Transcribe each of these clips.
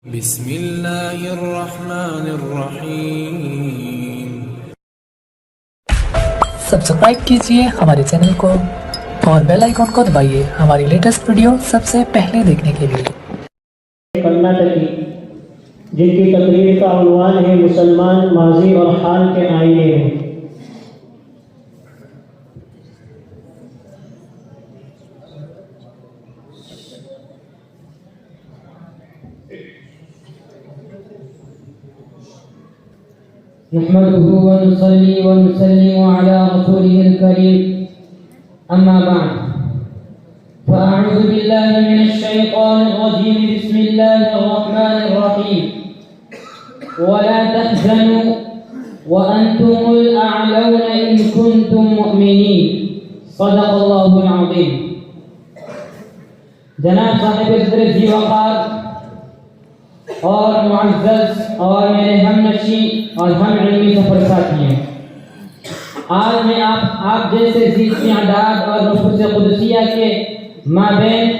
بسم اللہ الرحمن الرحیم۔ سبسکرائب کیجئے ہمارے چینل کو اور بیل آئیکن کو دبائیے ہماری لیٹسٹ ویڈیو سب سے پہلے دیکھنے کے لیے۔ کرناٹکی جن کی تقریر کا عنوان ہے مسلمان ماضی اور حال کے آئینے ہیں۔ نحمده ونصلي ونسلم على رسوله الكريم أما بعد فأعوذ بالله من الشيطان الرجيم بسم الله الرحمن الرحيم ولا تحزنوا وأنتم الأعلون إن كنتم مؤمنين صدق الله العظيم۔ جناب صاحب صدر ذی وقار اور معزز اور میرے ہم نشین اور ہم علمی سفر ساتھی ہیں، آج میں آپ جیسے ذی اعداد اور نفوس قدسیہ کے مابین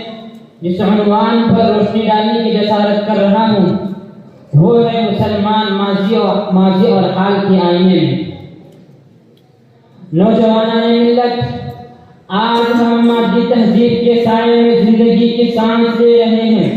جس عنوان پر روشنی ڈالنے کی جسارت کر رہا ہوں وہ ہے مسلمان ماضی اور حال کے آئینے میں۔ نوجوانان ملت، آج ہم مادی تہذیب کے سائے میں زندگی کی سانس لے رہے ہیں۔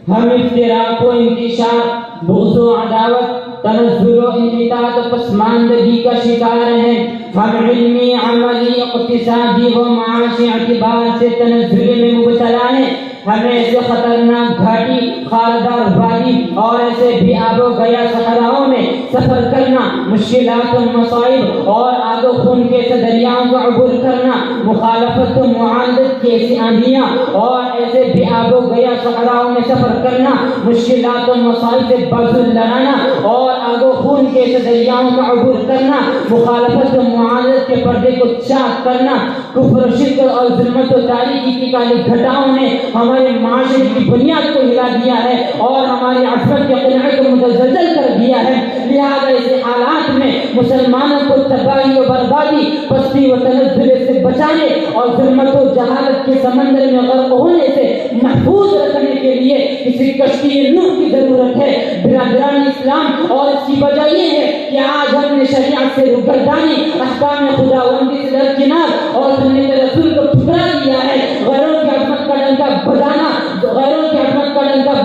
ہم افتراق و انتشار، بغض و عداوت، تنزل و انحطاط و پسماندگی کا شکار ہیں۔ ہم علمی، عملی، اقتصادی و معاشی اعتبار سے تنزل میں مبتلا ہیں۔ ہمیں ایسے خطرناک گھاٹی، خاردار وادی اور ایسے بھی آب و گیا صحراؤں میں سفر کرنا، مشکلات و مصائب اور آب و خون کے دریاؤں کا عبور کرنا، مخالفت و معاندت کی ایسی آندھیاں اور ایسے بھی آب و گیا صحراؤں میں سفر کرنا، مشکلات و مصائب سے بازو لڑانا اور آب و خون کے دریاؤں کا عبور کرنا، مخالفت و معاندت کے پردے کو چاک کرنا، کفر و شرک اور ظلمت و تاریکی کی کالی گھٹاؤں نے ہمارے معاشرے کی بنیاد کو ہلا دیا ہے اور ہماری عصمت کے قلعے کو متزلزل کر دیا ہے۔ لہذا اس حالات میں مسلمانوں کو تباہی و بربادی، پستی و تنزل سے بچانے اور ظلمت و جہالت کے سمندر میں غرق ہونے سے محفوظ رکھنے کے لیے کسی کشتی نوح کی ضرورت ہے۔ برادران اسلام، اور اس کی وجہ یہ ہے کہ آج ہم نے شریعت سے روگردانی، احکام خداوندی سے درکنار اور سنت رسول کو ٹھکرا دیا ہے۔ غیروں کی عظمت کا ڈنکا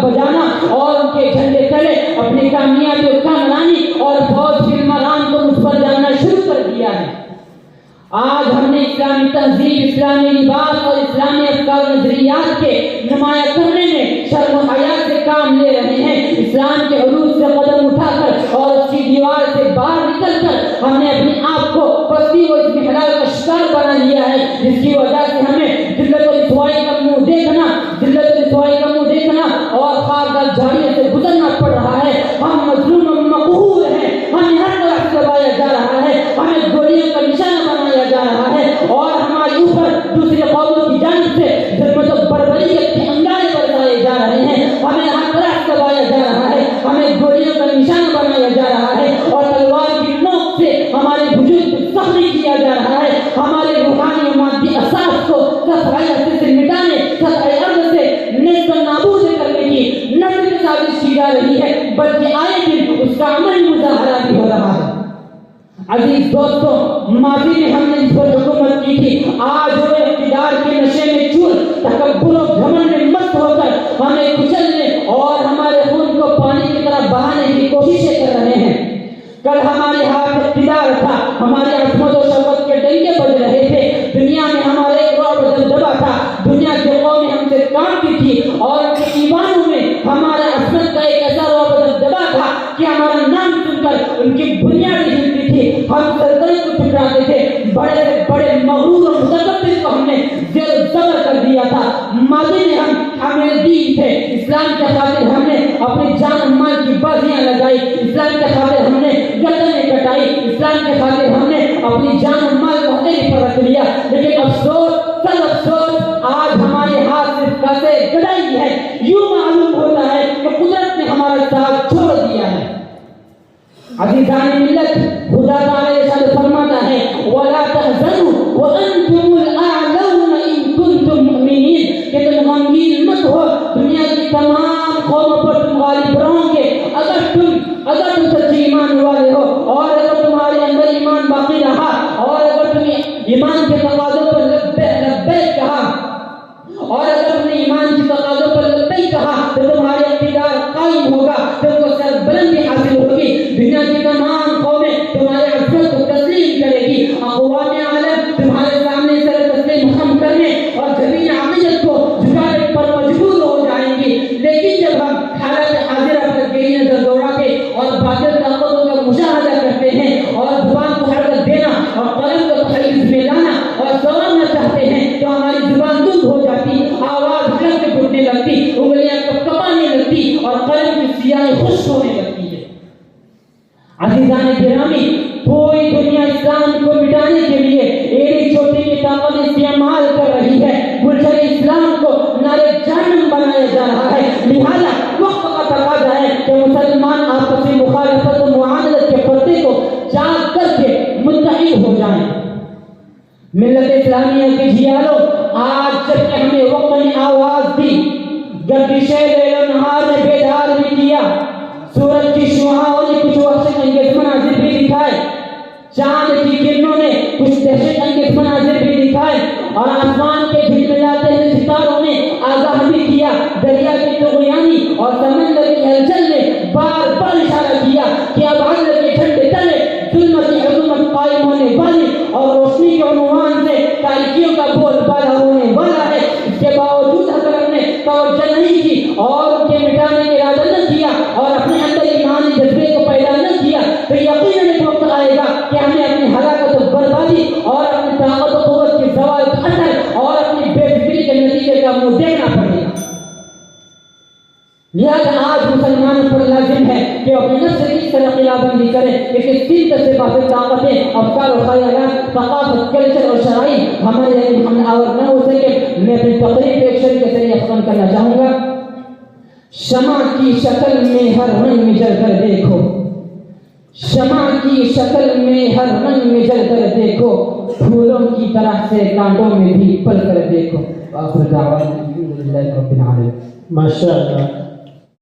بجانا اور ان کے جھنڈے تلے اپنی کامیابی و کامرانی اور فوج فلمران کو اس پر جانا شروع کر دیا ہے۔ آج ہم نے اسلامی تہذیب، اسلامی لباس اور اسلامی افکار و نظریات کے نمایاں کرنے میں شرم و حیا سے کام لے رہے ہیں۔ اسلام کے عروج سے قدم اٹھا کر اور اس کی دیوار سے باہر نکل کر ہم نے اپنے آپ کو پستی و اضمحلال کا شکار بنا لیا ہے، جس کی وجہ سے ہمیں ذلت و رسوائی کا منہ دیکھنا اور خاردار جھاڑیوں سے گزرنا پڑ رہا ہے۔ ہم مظلوم و مقہور ہیں، ہمیں ہر طرف سے دبایا جا رہا ہے، ہمیں گولیوں کا نشانہ بنایا جا رہا ہے اور ہمارے اوپر دوسری قوموں کی جانب سے ظلمت و بربریت کے انگارے برسائے جا رہے ہیں۔ ہمیں ہر طرف سے دبایا جا رہا ہے، ہمیں گولیوں کا نشانہ بنایا جا رہا ہے اور تلوار کی نوک سے ہمارے وجود کو زخمی کیا جا رہا ہے۔ ہمارے روحانی و مادی اساس کو سطح ارض سے مٹانے، سطح ارض سے نیست و نابود کرنے کی نظر سازش کی جا رہی ہے، بلکہ آئے دن اس کا عملی مظاہرہ بھی ہو رہا ہے۔ عزیز دوستوں، ماضی میں ہم نے اس پر حکومت کی تھی، آج وہ اقتدار کے نشے میں چور، تکبر و گھمنڈ میں مست ہو کر ہمیں کچلنے اور ہمارے خون کو پانی کی طرح بہانے کی کوششیں کر رہے ہیں۔ کل ہمارے ہاتھ اقتدار تھا، ہمارے عظمت و شوکت کے ڈنکے بج رہے تھے، دنیا میں ہمارے ایک رعب و دبدبہ تھا، دنیا کی قومیں ہم سے کانپتی تھی اور ان کے ایوانوں میں ہمارا عظمت کا ایک ایسا رعب و دبدبہ تھا کہ ہمارا نام سن کر ان کی بنیادیں ہلتی تھی، ہم سلطنت کو ٹھکراتے تھے، بڑے بڑے مغرور اور متکبر کو ہم نے زیر و زبر کر دیا تھا۔ ماضی میں ہم حامل دین تھے، اسلام کے خاطر ہم نے اپنی جان و مال کی بازیاں لگائی، اسلام کے خاطر ہم نے گردنیں کٹائی، اسلام کے خاطر ہم نے اپنی جان و مال کو ہتھیلی پر رکھ لیا، لیکن افسوس سب افسوس آج ہمارے ہاتھ صرف کاسے گڑائی ہے۔ یوں معلوم ہوتا ہے کہ قدرت نے ہمارا ساتھ چھوڑ دیا ہے۔ عزیزان ملت، خدا تعالی ارشاد فرماتا ہے وَلَا تَحْزَنُوا وَأَنْتُمُ الْأَعْلَوْنَ إِن كُنتُم مُؤْمِنِينَ کہ تم غمگین مت ہو، دنیا کی تمام قوموں پر تم غالب رہو قائم ہوگا، تم کو سربلندی حاصل ہوگی، دنیا کی تمام قومیں تمہارے عظمت کو تسلیم کرے گی، اقوام عالم تمہارے سامنے سر تسلیم خم کرنے اور زمین عقیدت کو جھکانے پر مجبور ہو جائیں گی۔ لیکن جب ہم حالت حاضرہ پر گہری نظر دوڑا کے اور باطل طاقتوں کا مشاہدہ کرتے ہیں اور زبان کو حرکت دینا اور قلم کو تخیل میں لانا اور سوارنا چاہتے ہیں تو ہماری زبان دود ہو جاتی، آواز حلق میں گھٹنے لگتی، انگلیاں کپکپانے لگتی اور قلم کی سیاہی خشک ہونے لگتی ہے۔ عزیزان گرامی، پوری دنیا اسلام کو مٹانے کے لیے ایک چھوٹی کی طاقت استعمال کر رہی ہے، گلشن اسلام کو نارے جہنم بنایا جا رہا ہے۔ لہذا وقت کا تقاضا ہے کہ مسلمان آپسی مخالفت و معاندت کے پردے کو جاگ کر کے متحد ہو جائیں۔ ملت اسلامیہ کے جھیالوں، آج جب کہ ہمیں وقت نے آواز دی، گردشیں لیل و نہار نے بیدار بھی کیا، سورج کی شعاعوں نے کچھ وحشت انگیز مناظر بھی دکھائے، چاند کی کرنوں نے کچھ دہشت انگیز مناظر بھی دکھائے، اور آسمان کے جھلملاتے ہوئے ستاروں نے آگاہ بھی کیا، دریا کی طغیانی اور سمندر کی ہلچل نے بار بار اشارہ کیا کہ اب عدل کے جھنڈے تلے ظلمت کی حکومت قائم ہونے والی اور روشنی کے عنوان سے تاریکیوں کا بول بالا ہونے والا ہے۔ اس کے باوجود حضرت نے توجہ نہیں کی اور ان کے مٹانے کا ارادہ نہ کیا اور اپنے اندر ایمانی جذبے کو پیدا نہ کیا، تو یقیناً ایک وقت آئے گا کہ ہمیں اپنی ہلاکت و بربادی اور اپنی طاقت و قوت کے زوال کا اثر اور اپنی بے فکری کے نتیجے کا منہ دیکھنا پڑے گا۔ لہذا آج مسلمانوں پر لازم ہے کہ اپنے نفس کی اس طرح قلعہ بندی کریں کہ کس تین سے باتیں، طاقتیں، افکار و خیالات، ثقافت، کلچر اور شرائع ہمارے لیے ہم آور نہ ہو سکے۔ میں اپنی تقریر کے ایک شعر کے ذریعے ختم کرنا چاہوں گا۔ شمع کی شکل میں ہر رنگ میں جل کر دیکھو، شمع کی شکل میں ہر رنگ میں جل کر دیکھو، پھولوں کی طرح سے کانٹوں میں بھی پل کر دیکھو۔ آخر دعوانا الحمدللہ رب العالمین۔ ماشاء اللہ۔